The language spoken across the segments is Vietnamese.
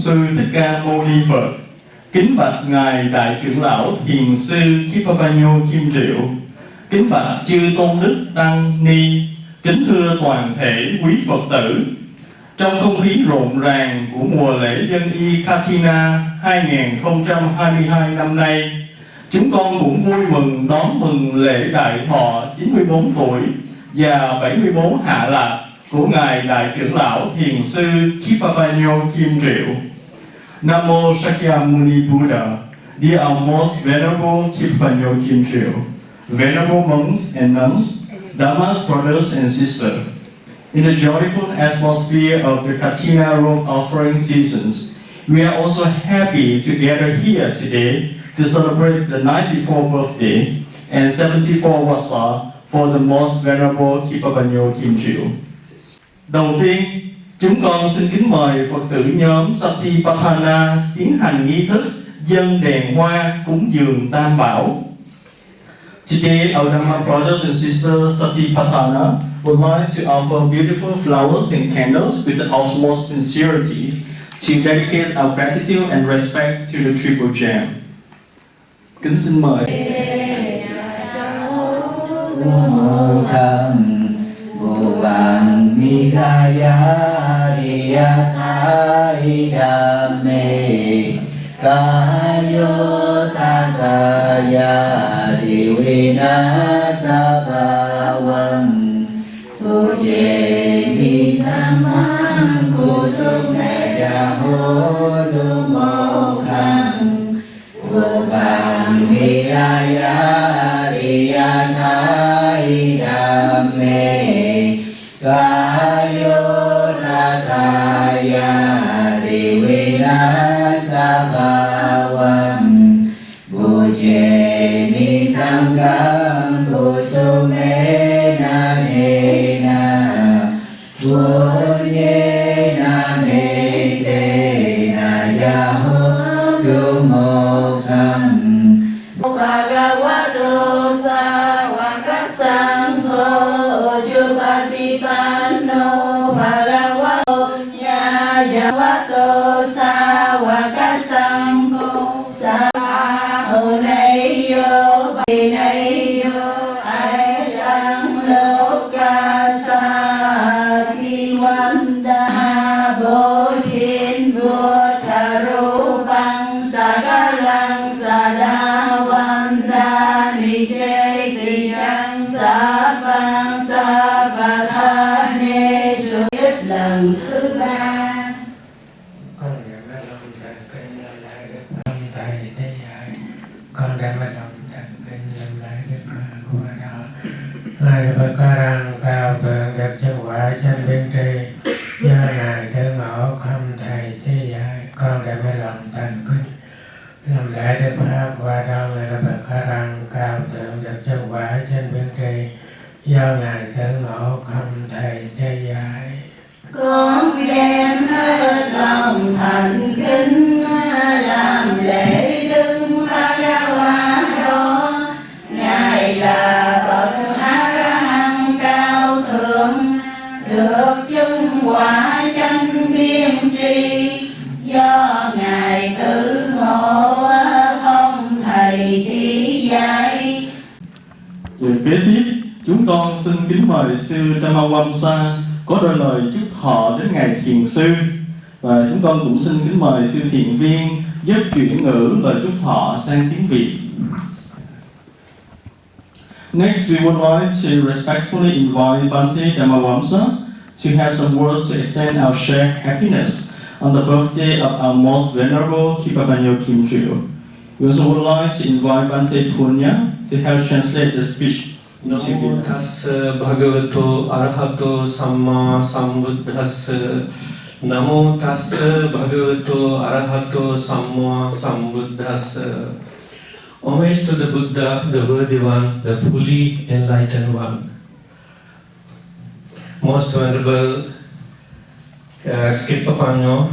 sư Thích Ca Mâu Ni Phật. Kính bạch Ngài Đại trưởng lão Thiền sư Khippapanno Kim Triệu. Kính bạch chư tôn đức tăng ni. Kính thưa toàn thể quý Phật tử. Trong không khí rộn ràng của mùa lễ Dân Y Kathina 2022 năm nay, chúng con cũng vui mừng đón mừng lễ đại thọ 94 tuổi và 74 hạ lạc của Ngài Đại trưởng lão Thiền sư Khippapanno Kim Triệu. Nam mô Shakyamuni Buddha. Dear our most venerable Khippapanno Kim Triệu, venerable monks and nuns, Dhamma's brothers and sisters, in the joyful atmosphere of the Kathina robe offering seasons, we are also happy to gather here today to celebrate the 94th birthday and 74th Wasa for the most venerable Khippapanno Kim Triệu. Đầu tiên, chúng con xin kính mời Phật tử nhóm Satipatthana tiến hành nghi thức dâng đèn hoa cúng dường Tam Bảo. Today, our Dhamma brothers and sisters Satipatthana would like to offer beautiful flowers and candles with the utmost sincerity to dedicate our gratitude and respect to the Triple Gem. Kính xin mời. Kayo takaya divinasabhavam Pujemi samang kusumnajaho dumokham Vukam hiyaya riyanai dhamme Kayo takaya divinasabhavam Bujemi sangam kusumena nena Punyena netena jaho dumokham Bhagavato sawakasangho Khippapanno Bhagavato Nyayavato sawakasangho lần thứ ba. Con đem lòng thành kính lâm lại Đức Phật Thầy Thế Dạy. Con đem lòng thành kính lâm lại Đức Phật của đó. Ngài Phật ca rằng cao thượng đẹp chân quả chân biên tri. Do Ngài Thứ Ngộ không Thầy Thế Dạy. Con đem lòng thành kính lâm lại Đức Phật qua đó. Ngài Phật ca rằng cao thượng đẹp chân quả chân biên tri. Do Ngài Thứ Ngộ không Thầy Thế Dạy. Con đem hết lòng thành kính làm lễ Đức Bhagavato. Ngài là bậc A-la-hán cao thượng, được chứng quả chánh biên tri. Do Ngài Tử Ngộ không Thầy chỉ dạy. Kế tiếp, chúng con xin kính mời sư Tamawamsa có đôi lời chúc thọ đến Ngài Thiền sư. Và chúng con cũng xin kính mời sư thiền viên giúp chuyển ngữ lời chúc thọ sang tiếng Việt. Next, we would like to respectfully invite Bhante Tamawamsa to have some words to extend our shared happiness on the birthday of our most venerable Khippapanno Kim Triệu. We also would like to invite Bhante Punya to help translate the speech. Namo tassa bhagavato arahato samma sambuddhassa. Namo tassa bhagavato arahato samma sambuddhassa. Homage to the Buddha, the worthy one, the fully enlightened one. Most venerable Khippapanno,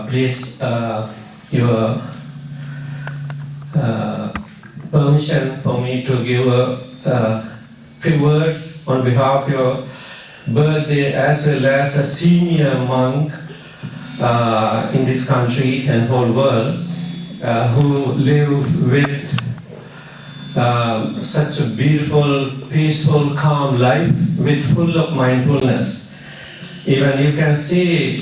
please your permission for me to give a few words on behalf of your birthday as well as a senior monk in this country and whole world who live with such a beautiful, peaceful, calm life with full of mindfulness. Even you can see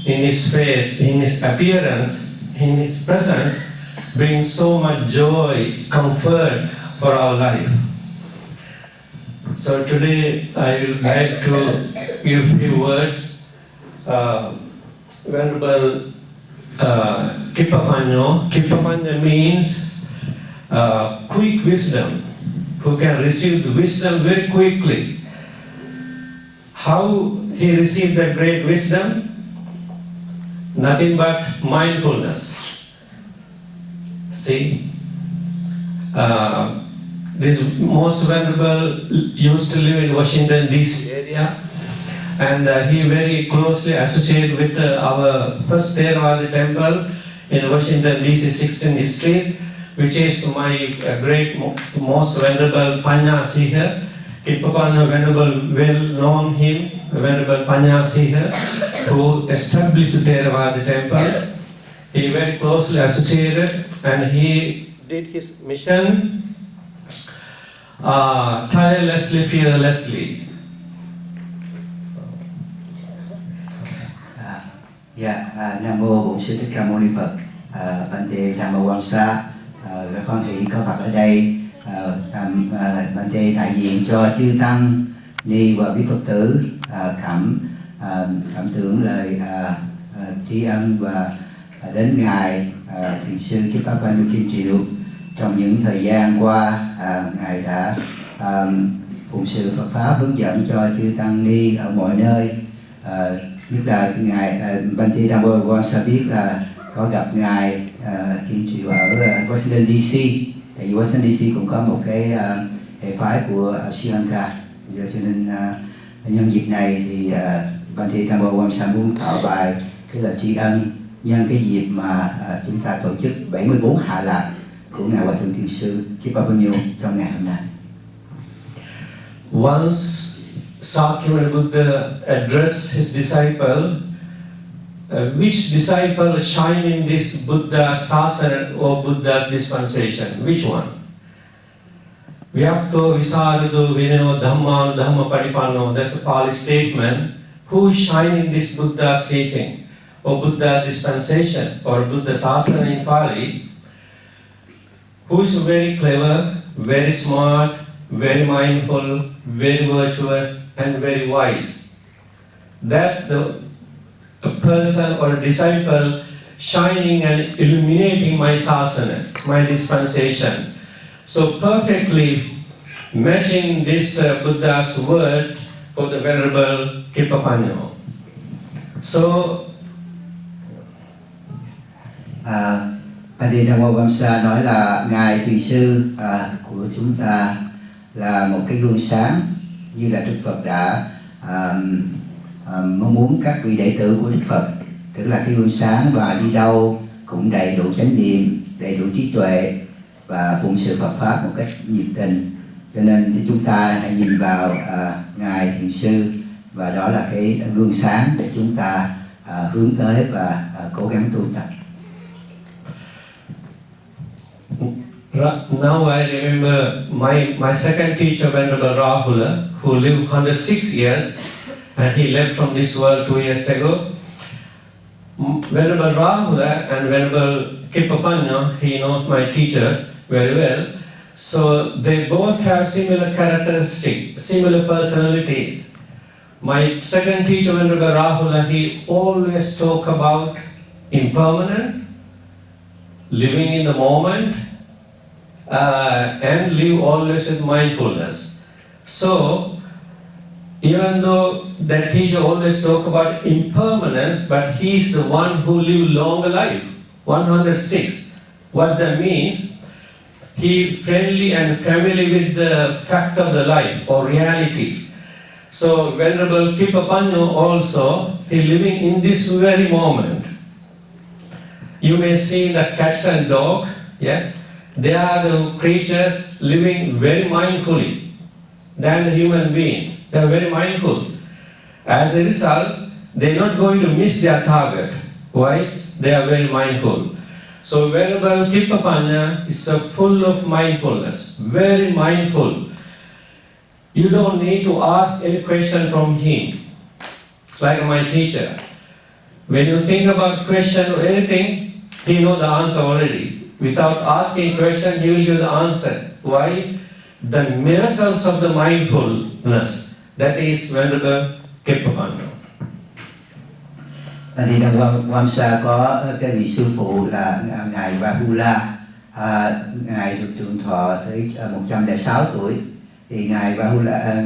in his face, in his appearance, in his presence, brings so much joy, comfort for our life. So today I would like to give a few words. Venerable Khippapanno. Khippapanno means quick wisdom, who can receive the wisdom very quickly. How he received that great wisdom? Nothing but mindfulness. See, this most venerable used to live in Washington DC area, and he very closely associated with our first Theravada temple in Washington DC 16th Street, which is my great most venerable Panyasiha. Khippapanno venerable well known him, venerable Panyasiha, who established the Theravada temple. He very closely associated, and he did his mission tirelessly, fearlessly. Nam mô Bổn Sư Thích Ca Mâu Ni Phật. Bante Dhammawangsa, các con hỷ có mặt ở đây. Bante đại diện cho chư tăng ni và quý Phật tử cảm tưởng lời tri ân và đến ngài thiền sư Khippapanno Kim Triệu. Trong những thời gian qua, ngài đã phụng sự Phật pháp hướng dẫn cho chư tăng ni ở mọi nơi. Nhất là ngài Bante Dhammawangsa biết là có gặp ngài Kim Triệu ở Washington DC. Tại vì Washington DC cũng có một cái hệ phái của Sri Lanka. Cho nên nhân dịp này thì Bante Dhammawangsa muốn tạo bài cái lời tri ân nhân cái dịp mà chúng ta tổ chức 74 hạ lạc của ngài Hòa thượng Thiền sư Khippapanno trong ngày hôm nay. Once Sakyamuni Buddha addressed his disciple, which disciple shine in this Buddha Sasana or Buddha's dispensation? Which one? Vyakto Visarado Vinyo Dhamma Dhamma Padipanno. That's a Pali statement. Who shine in this Buddha's teaching or Buddha dispensation or Buddha Sasana in Pali? Who is very clever, very smart, very mindful, very virtuous and very wise. That's a person or a disciple shining and illuminating my sasana, my dispensation. So perfectly matching this Buddha's word for the Venerable Khippapanno. So Bante Dhammawangsa nói là ngài thiền sư của chúng ta là một cái gương sáng, như là Đức Phật đã mong muốn các vị đệ tử của Đức Phật, tức là cái gương sáng và đi đâu cũng đầy đủ chánh niệm, đầy đủ trí tuệ và phụng sự Phật pháp một cách nhiệt tình. Cho nên thì chúng ta hãy nhìn vào ngài thiền sư, và đó là cái gương sáng để chúng ta hướng tới và cố gắng tu tập. Now I remember my second teacher, Venerable Rahula, who lived 106 years, and he left from this world 2 years ago. Venerable Rahula and Venerable Khippapanno, he knows my teachers very well. So they both have similar characteristics, similar personalities. My second teacher, Venerable Rahula, he always talk about impermanent, living in the moment, and live always with mindfulness. So, even though that teacher always talk about impermanence, but he is the one who live long life, 106. What that means, he friendly and familiar with the fact of the life or reality. So, Venerable Khippapanno also, he living in this very moment. You may see the cats and dog, yes? They are the creatures living very mindfully than the human beings. They are very mindful. As a result, they are not going to miss their target. Why? They are very mindful. So Venerable Khippapanno is full of mindfulness, very mindful. You don't need to ask any question from him, like my teacher. When you think about question or anything, he knows the answer already. Without asking question, he will give the answer. Why? The miracles of the mindfulness, that is Venerable Khippapanno. Thì trong Quam Sa có cái vị sư phụ là ngài Rahula, ngài được trường thọ tới 106 tuổi. Thì ngài Rahula,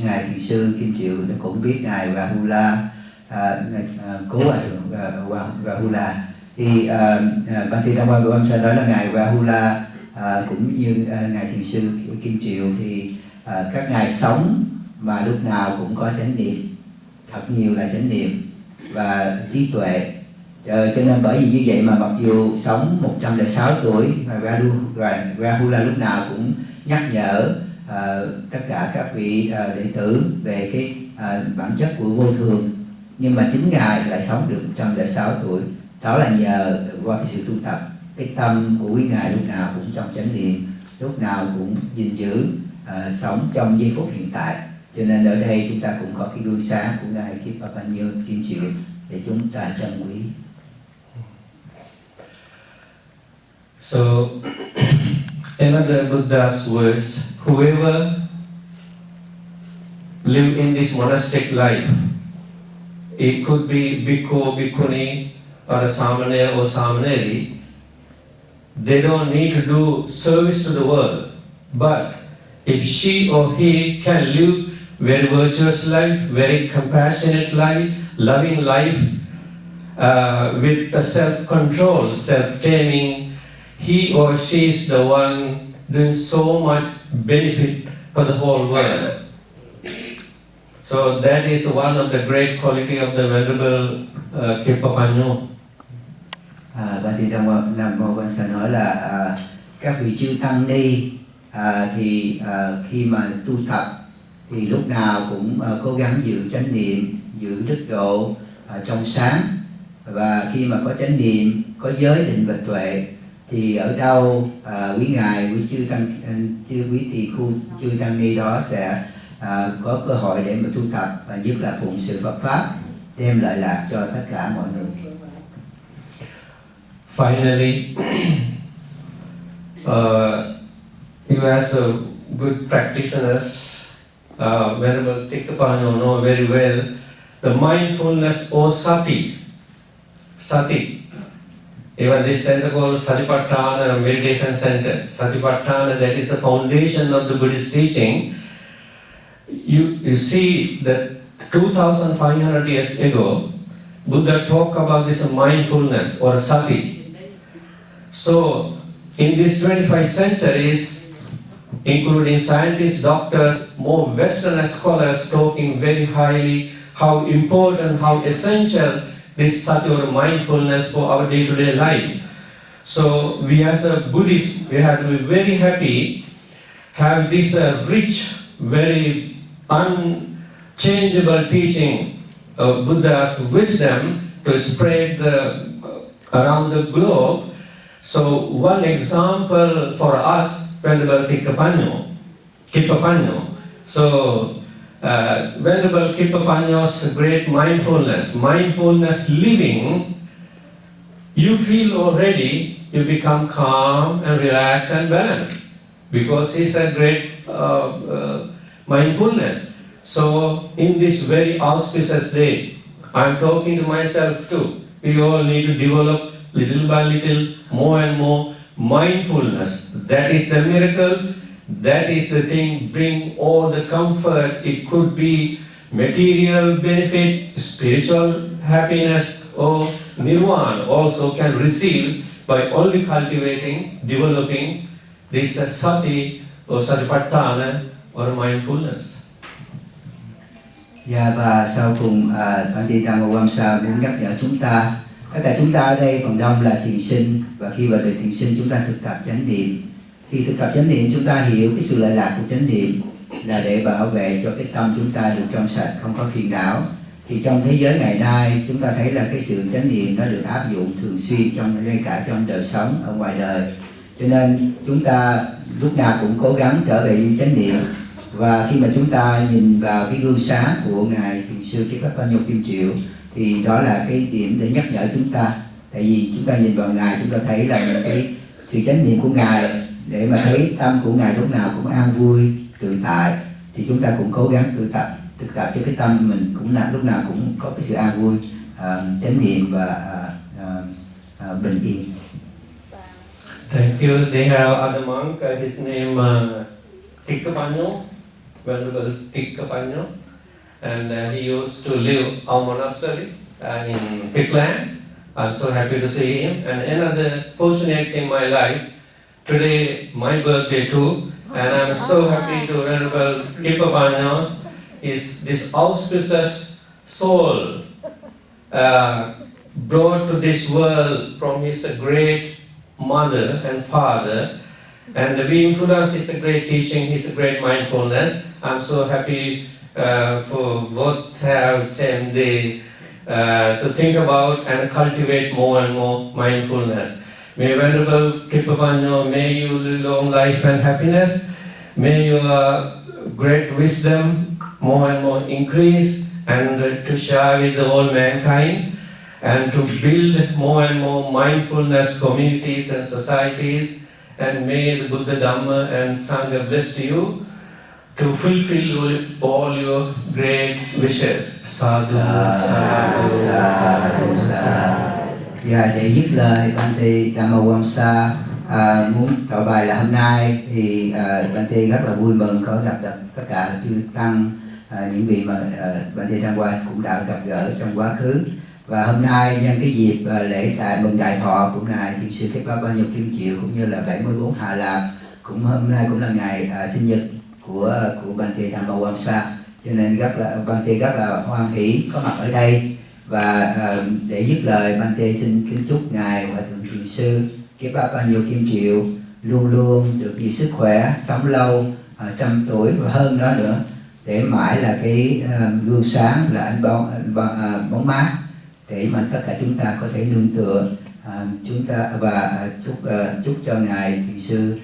ngài thiền sư Kim Triệu cũng biết ngài Rahula, cố hòa thượng Rahula. Thì Ban Thi Đăng Quang của Quam Sa nói là ngài Rahula cũng như ngài thiền sư Kim Triệu thì các ngài sống mà lúc nào cũng có chánh niệm, thật nhiều là chánh niệm và trí tuệ. Cho nên bởi vì như vậy mà mặc dù sống 106 tuổi, Rahula lúc nào cũng nhắc nhở tất cả các vị đệ tử về cái bản chất của vô thường, nhưng mà chính ngài lại sống được 106 tuổi. Đó là nhờ qua cái sự tu tập, cái tâm của quý ngài lúc nào cũng trong chánh niệm, lúc nào cũng gìn giữ sống trong giây phút hiện tại. Cho nên ở đây chúng ta cũng có cái gương sáng của ngài Khippapanno Kim Triệu để chúng ta trân quý. So, another Buddha's words, whoever live in this monastic life, it could be bhikkhu, bhikkhuni, or a samana or samaneri, they don't need to do service to the world, but if she or he can live very virtuous life, very compassionate life, loving life, with the self-control, self-taming, he or she is the one doing so much benefit for the whole world. So that is one of the great quality of the Venerable Khippapanno. Và thì trong Nam Mô Quan Sa nói là các vị chư tăng ni thì khi mà tu tập thì lúc nào cũng cố gắng giữ chánh niệm, giữ đức độ trong sáng, và khi mà có chánh niệm, có giới định và tuệ thì ở đâu quý ngài, quý chư tăng, quý tỳ khu chư tăng ni đó sẽ có cơ hội để mà tu tập, và nhất là phụng sự Phật pháp, đem lợi lạc cho tất cả mọi người. Finally, you as a good practitioners, Venerable Khippapanno know very well the mindfulness or sati. Even this center called Satipatthana Meditation Center. Satipatthana, that is the foundation of the Buddhist teaching. You see that 2,500 years ago, Buddha talked about this mindfulness or sati. So, in these 25 centuries, including scientists, doctors, more Western scholars talking very highly how important, how essential this sati or mindfulness for our day-to-day life. So, we as a Buddhist, we have to be very happy, have this rich, very unchangeable teaching of Buddha's wisdom to spread around the globe. So one example for us, Venerable Khippapanno. So Venerable Khippapanno's great mindfulness living, you feel already you become calm and relaxed and balanced because he's a great mindfulness. So in this very auspicious day, I'm talking to myself too. We all need to develop little by little, more and more mindfulness. That is the miracle. That is the thing, bring all the comfort. It could be material benefit, spiritual happiness, or nirvana also can receive by only cultivating, developing this sati or satipatthana or mindfulness. Và sau cùng, Ban Thi Đăng Quang Sa muốn nhắc nhở chúng ta, tất cả chúng ta ở đây phần đông là thiền sinh, và khi vào đời thiền sinh chúng ta thực tập chánh niệm. Khi thực tập chánh niệm chúng ta hiểu cái sự lợi lạc của chánh niệm là để bảo vệ cho cái tâm chúng ta được trong sạch, không có phiền não. Thì trong thế giới ngày nay chúng ta thấy là cái sự chánh niệm nó được áp dụng thường xuyên ngay cả trong đời sống ở ngoài đời. Cho nên chúng ta lúc nào cũng cố gắng trở về với chánh niệm. Và khi mà chúng ta nhìn vào cái gương sáng của Ngài Thiền sư Khippapanno Kim Triệu thì đó là cái điểm để nhắc nhở chúng ta. Tại vì chúng ta nhìn vào Ngài, chúng ta thấy là những cái sự chánh niệm của Ngài, để mà thấy tâm của Ngài lúc nào cũng an vui, tự tại, thì chúng ta cũng cố gắng thực tập cho cái tâm mình cũng lúc nào cũng có cái sự an vui, chánh niệm và bình yên. Thank you. They have other monk, his name Khippapanno, Venerable Khippapanno, and he used to live our monastery in Kitland. I'm so happy to see him. And another fortunate in my life, today my birthday too, and I'm so happy to Venerable Khippapanno. Is this auspicious soul brought to this world from his great mother and father, and the influence is a great teaching, his a great mindfulness. I'm so happy for both have same day to think about and cultivate more and more mindfulness. May Venerable Khippapanno, may you live long life and happiness. May your great wisdom more and more increase, and to share with all mankind, and to build more and more mindfulness communities and societies. And may the Buddha, Dhamma and Sangha bless you to fulfill all your great wishes. Sadhu, sadhu, sadhu, sadhu. Và để dứt lời, Bante Dhammawamsa muốn tỏ bài là hôm nay thì Bante rất là vui mừng có gặp tất cả chư tăng, những vị mà Bante cũng đã gặp gỡ trong quá khứ. Và hôm nay nhân cái dịp lễ mừng đại thọ của Ngài Thiền sư Khippapanno Kim Triệu cũng như là 74 Hạ Lạc, hôm nay cũng là ngày sinh nhật của Bante Dhammawamsa, cho nên Bante rất là hoan hỷ có mặt ở đây. Và để dứt lời, Bante xin kính chúc Ngài Hòa Thượng Thiền sư Khippapanno Kim Triệu luôn luôn được nhiều sức khỏe, sống lâu, 100 tuổi và hơn đó nữa, để mãi là cái gương sáng, là ánh bóng mát để mà tất cả chúng ta có thể nương tựa chúng ta. Và chúc cho Ngài Thiền sư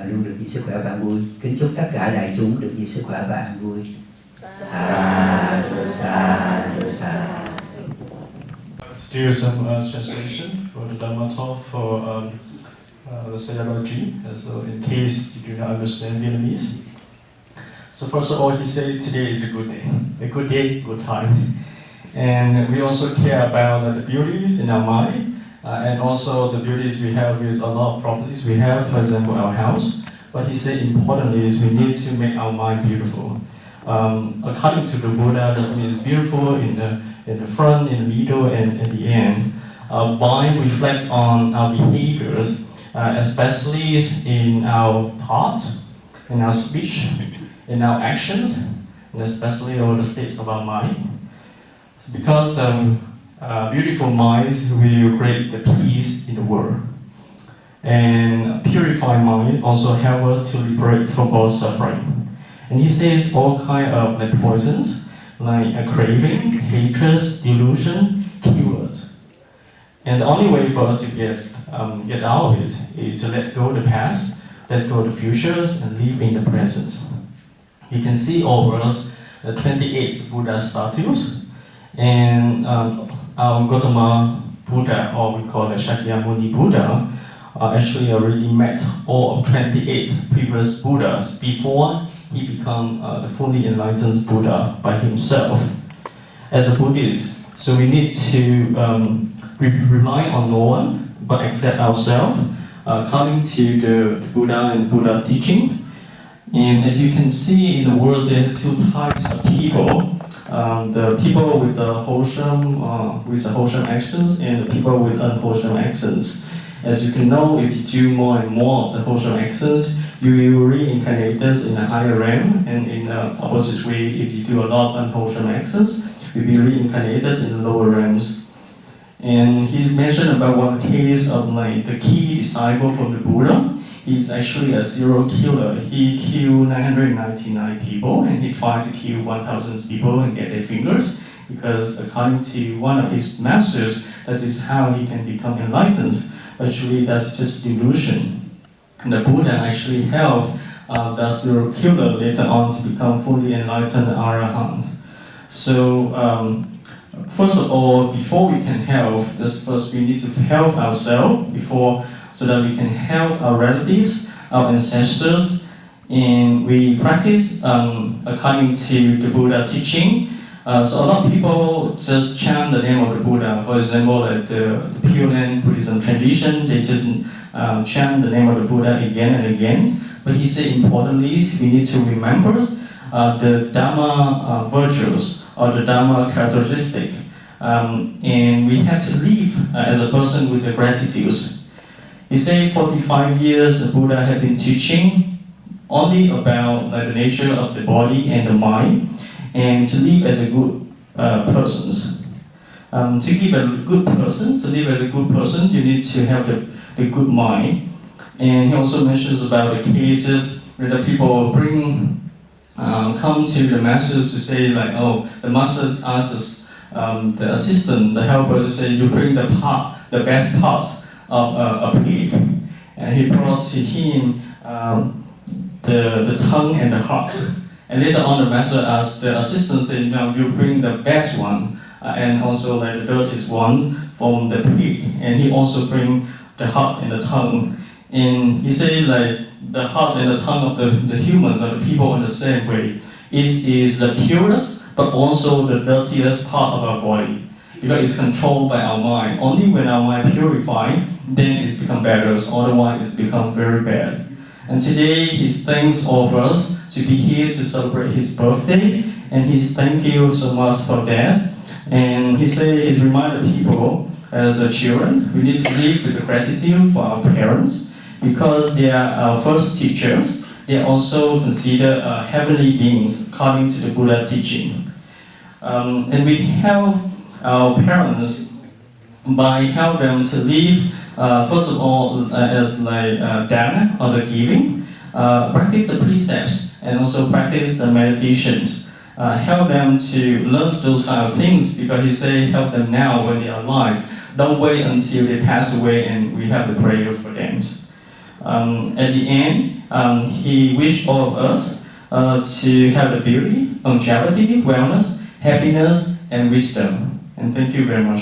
luôn được nhiều sức khỏe và an vui. Kính chúc tất cả đại chúng được nhiều sức khỏe và an vui. Sadhu, sadhu, sadhu. Do some translation for the Dhamma talk for the Sayadaw-ji, so in case you do not understand Vietnamese. So first of all, he said today is a good day, good time. And we also care about the beauties in our mind, and also the beauties we have with a lot of properties we have, for example, our house. But he said importantly is we need to make our mind beautiful. According to the Buddha, this means beautiful in the front, in the middle, and in the end. Mind reflects on our behaviors, especially in our thought, in our speech, in our actions, and especially all the states of our mind. Because beautiful minds will create the peace in the world. And purified mind also help us to liberate from all suffering. And he says all kind of like poisons, like a craving, hatred, delusion, kill it. And the only way for us to get out of it is to let go of the past, let go of the futures, and live in the present. You can see over us the 28 Buddha statues, and our Gautama Buddha, or we call it Shakyamuni Buddha, actually already met all of 28 previous Buddhas before he became the fully enlightened Buddha by himself as a Buddhist. So we need to rely on no one but accept ourselves according to the Buddha and Buddha teaching. And as you can see in the world, there are two types of people. The people with the wholesome actions and the people with unwholesome actions. As you can know, if you do more and more of the wholesome actions, you will reincarnate this in a higher realm, and in the opposite way, if you do a lot of unwholesome actions, you will be reincarnated in the lower realms. And he's mentioned about one case of like the key disciple from the Buddha. He's actually a serial killer. He killed 999 people, and he tried to kill 1,000 people and get their fingers. because according to one of his masters, this is how he can become enlightened. Actually, that's just delusion. And the Buddha actually helped the serial killer later on to become fully enlightened arahant. So, first of all, before we can help, first we need to help ourselves so that we can help our relatives, our ancestors, and we practice according to the Buddha teaching. So a lot of people just chant the name of the Buddha. For example, like the Pure Land Buddhism tradition, they just chant the name of the Buddha again and again. But he said importantly, we need to remember the Dhamma virtues or the Dhamma characteristic. And we have to live as a person with the gratitude. He said 45 years the Buddha had been teaching only about like, the nature of the body and the mind, and to live as a good person. To live as a good person, you need to have the good mind. And he also mentions about the cases where the people come to the masters to say like, oh, the masters asks the assistant, the helper, to say you bring the best parts of a pig, and he brought to him the tongue and the heart. And later on, the master asked the assistant, saying, "No, you bring the best one, and also like the dirtiest one from the pig." And he also bring the heart and the tongue. And he said, like the heart and the tongue of the human or the people in the same way. It is the purest, but also the dirtiest part of our body, because it's controlled by our mind. Only when our mind purified, then it's become better. So otherwise, it's become very bad. And today, he thanks all of us to be here to celebrate his birthday, and he's thank you so much for that. And he said he reminded people as children, we need to live with the gratitude for our parents, because they are our first teachers. They are also considered heavenly beings according to the Buddha teaching. And we help our parents by helping them to live, first of all, as like dana or the giving, practice the precepts, and also practice the meditations. Help them to learn those kind of things, because he say help them now when they are alive. Don't wait until they pass away and we have the prayer for them. At the end, he wished all of us to have the beauty, longevity, wellness, happiness, and wisdom. And thank you very much.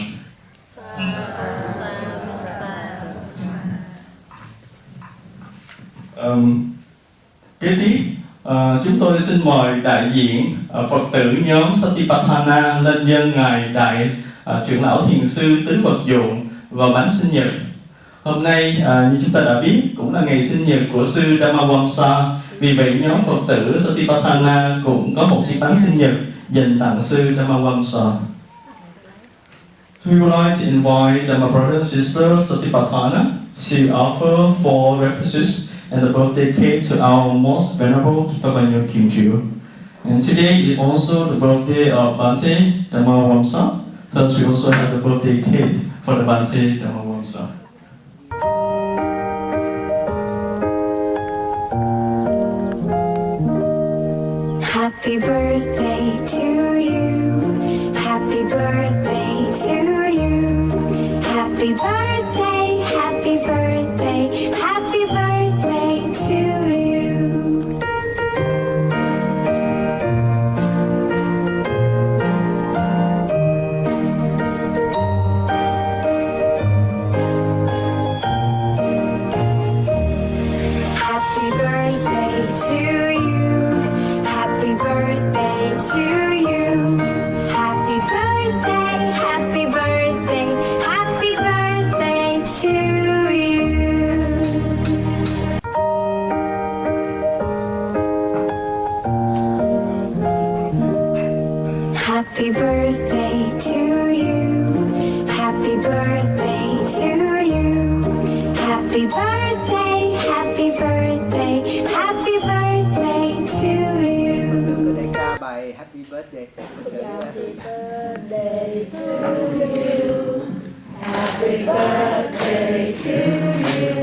Kế tiếp, chúng tôi xin mời đại diện Phật tử nhóm Khippapanno lên dâng Ngài Đại trưởng lão Thiền sư tứ vật dụng và bánh sinh nhật. Hôm nay, như chúng ta đã biết, cũng là ngày sinh nhật của sư Dhammawamsa. Vì vậy, nhóm Phật tử Khippapanno cũng có một chiếc bánh sinh nhật dành tặng sư Dhammawamsa. We would like to invite my brother and sister Khippapanno to offer 4 requisites and the birthday cake to our most venerable Khippapanno Kim Triệu. And today is also the birthday of Bhante Dhammawamsa. Thus, we also have the birthday cake for the Bhante Dhammawamsa. Happy birthday to you. Happy birthday to you. Happy birthday, happy birthday, happy birthday to you. Happy birthday to you. Happy birthday to you. Happy birthday, happy birthday, happy birthday to you. Happy birthday to you. Happy birthday to you. Happy birthday, happy birthday, happy birthday to you. Để ca bài Happy Birthday. Happy birthday to you. Happy birthday to you.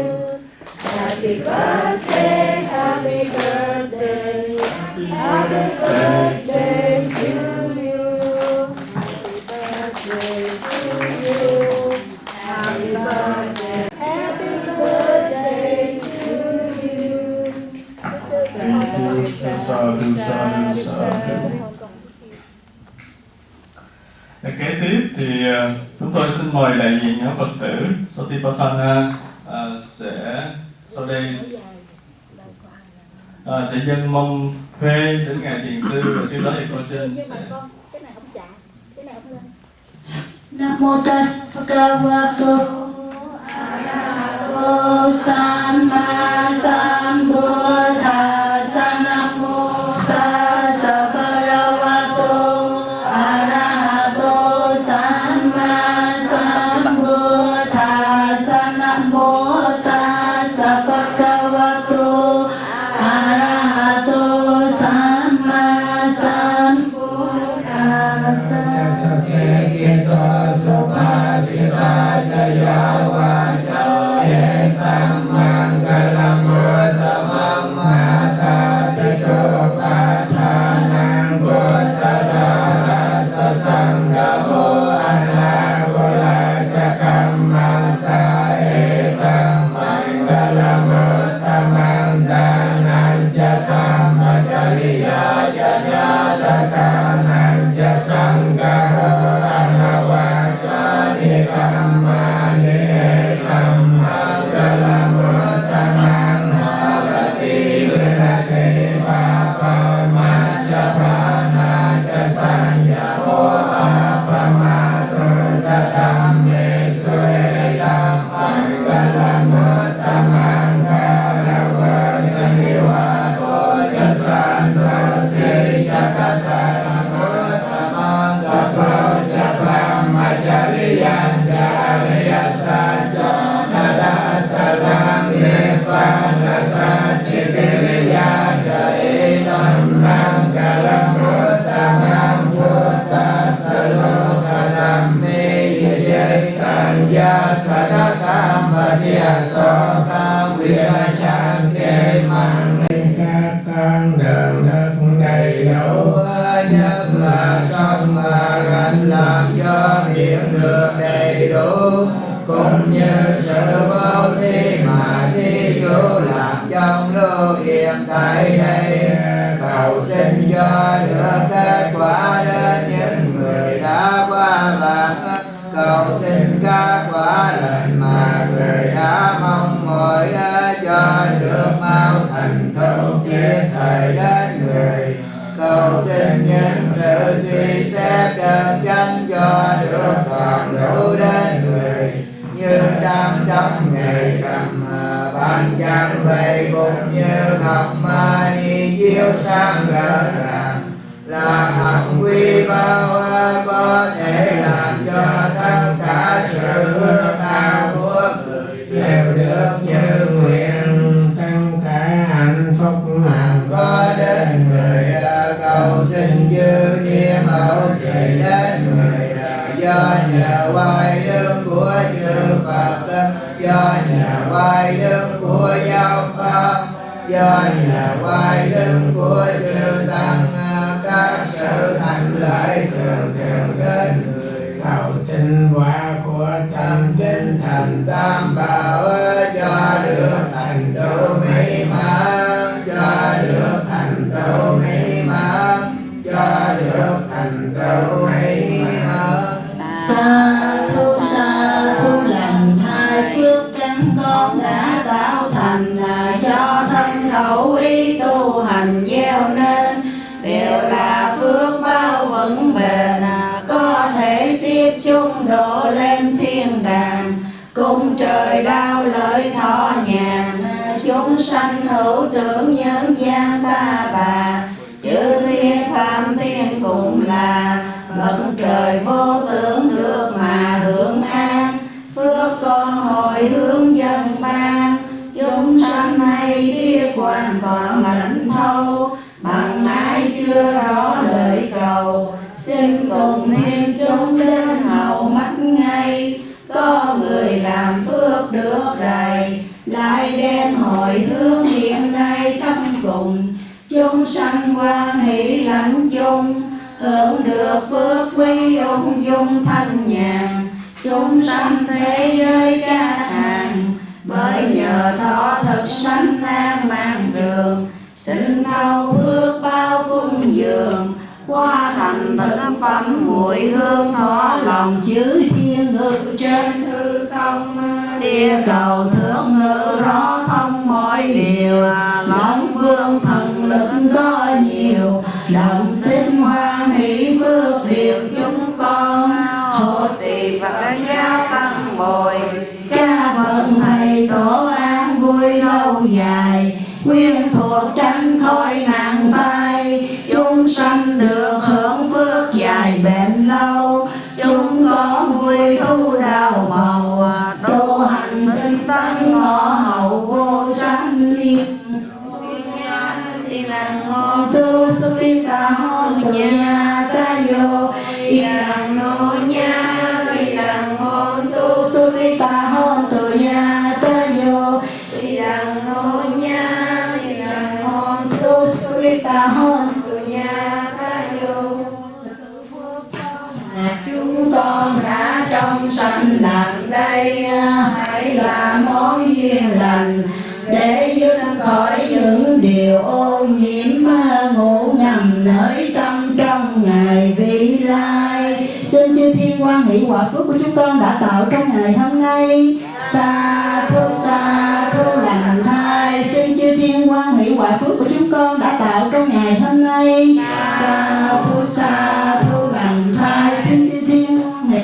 Happy birthday, happy birthday, happy birthday to you. chúng tôi xin mời đại diện nhóm Phật tử Khippapanno sẽ sau đây sẽ dâng mông huê đến ngài thiền sư, và trước đó thì cô Trinh sẽ cái này không chạm, cái này không lên. Nam mô Tassa Bhagavato Arahato Samma Sambuddhassa. Nam mô Tassa Bhagavato Arahato Samma Sambuddhassa. Nam mô Tassa Bhagavato Arahato Samma Sambuddhassa. Cũng như sự vô thi mà thí chủ làm trong lưu hiện tại đây, cầu xin cho được kết quả đến những người đã qua vãng, cầu xin các quả lành mà người đã mong mỏi cho được mau thành tựu kịp thời đến người, cầu xin những sự suy xét chân chánh cho được toàn đủ đến người, như đang trong ngày cầm bàn chân vậy, cũng như ngọc mani chiếu sáng rỡ ràng, là hạnh quy bao có thể làm cho tất cả sự ước ao của người đều được như nguyện, tăng khả hạnh phúc hằng có đến người, cầu xin chư thiên hậu trì đến người, do nhờ oai đức của chư Phật, do nhờ oai đức của giáo pháp, do nhờ oai đức của chư tăng, các sự thành lợi thường thường đến người, cầu xin quả của tâm kinh thành tam bảo cho được thành tựu mỹ mãn, cho được thành tựu mỹ mãn, cho được thành tựu mỹ mãn. Sa thu lành thai phước căn con đã tạo thành, do thân khẩu ý tu hành gieo nên, đều là phước bao vững bền, có thể tiếp chung độ lên thiên đàng, cung trời đau lợi thọ nhàn, chúng sanh hữu tưởng nhân gian ta bà, chư thiên phạm thiên cũng là bậc trời vô tưởng được mà hưởng an, phước con hồi hướng dân ban, chúng sanh hay biết hoàn toàn lãnh thâu, bằng ai chưa rõ lời cầu, xin cùng niệm chúng đến hậu mắt ngay, có người làm phước được đầy, lại đem hồi hướng hiện nay thăm cùng, chúng sanh quan hỷ lãnh chung, hưởng được phước quý ung dung thanh nhàn, chúng sanh thế giới ca hàng, bởi nhờ thọ thực sanh an mang trường, xin thâu phước bao cung dường, qua thành thực phẩm mùi hương thọ lòng chữ thiên ngự trên hư không, địa cầu thượng ngự rõ thông mọi điều, long vương thần lực có nhiều, đồng sinh hoan hỷ phước điều chúng con, hộ trì và các giáo tăng bồi, ca phật thầy tổ an vui lâu dài, quyên thuộc tránh khỏi nạn tai, chúng sanh được hưởng phước dài bền lâu, chúng có vui tu đào màu, tu hành tinh tấn ngõ hậu vô sanh liên. Ilang ho tu suvita ho tu nha ta yo, ilang no nha, ilang ho tu suvita ho tu nha ta yo, ilang no nha, ilang ho tu suvita ho tu nha ta yo. Chúng con đã trong sanh làm đây, hãy là món duyên lành để dứt khỏi những điều ô nhiễm ngủ ngầm nơi tâm trong ngày vị lai. Xin chư thiên quan hỷ quả phước của chúng con đã tạo trong ngày hôm nay. Sa thu lành thai. Xin chư thiên quan hỷ quả phước của chúng con đã tạo trong ngày hôm nay. Sa thu lành thai. Xin chư thiên quan hỷ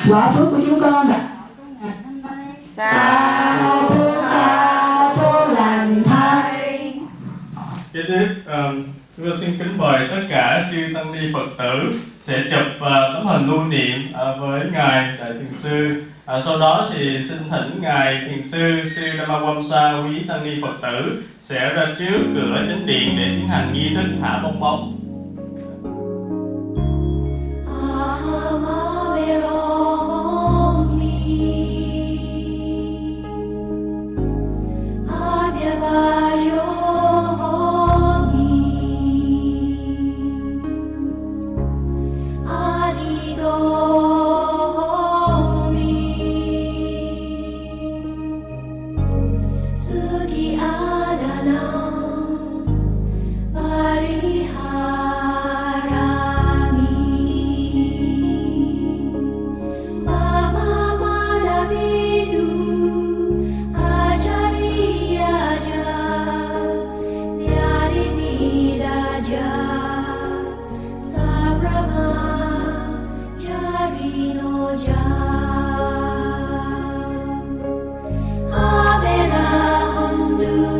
quả phước của chúng con đã tạo trong ngày hôm nay. Sa thu lành thai. Kế tiếp, chúng tôi xin kính mời tất cả chư tăng ni Phật tử sẽ chụp tấm hình lưu niệm với Ngài Đại Thiền Sư. Sau đó thì xin thỉnh Ngài Thiền Sư Sư Dhammawamsa quý tăng ni Phật tử sẽ ra trước cửa chánh điện để tiến hành nghi thức thả bong bóng. Hondu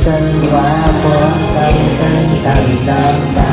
sinh quả phước tâm tinh tầng tầng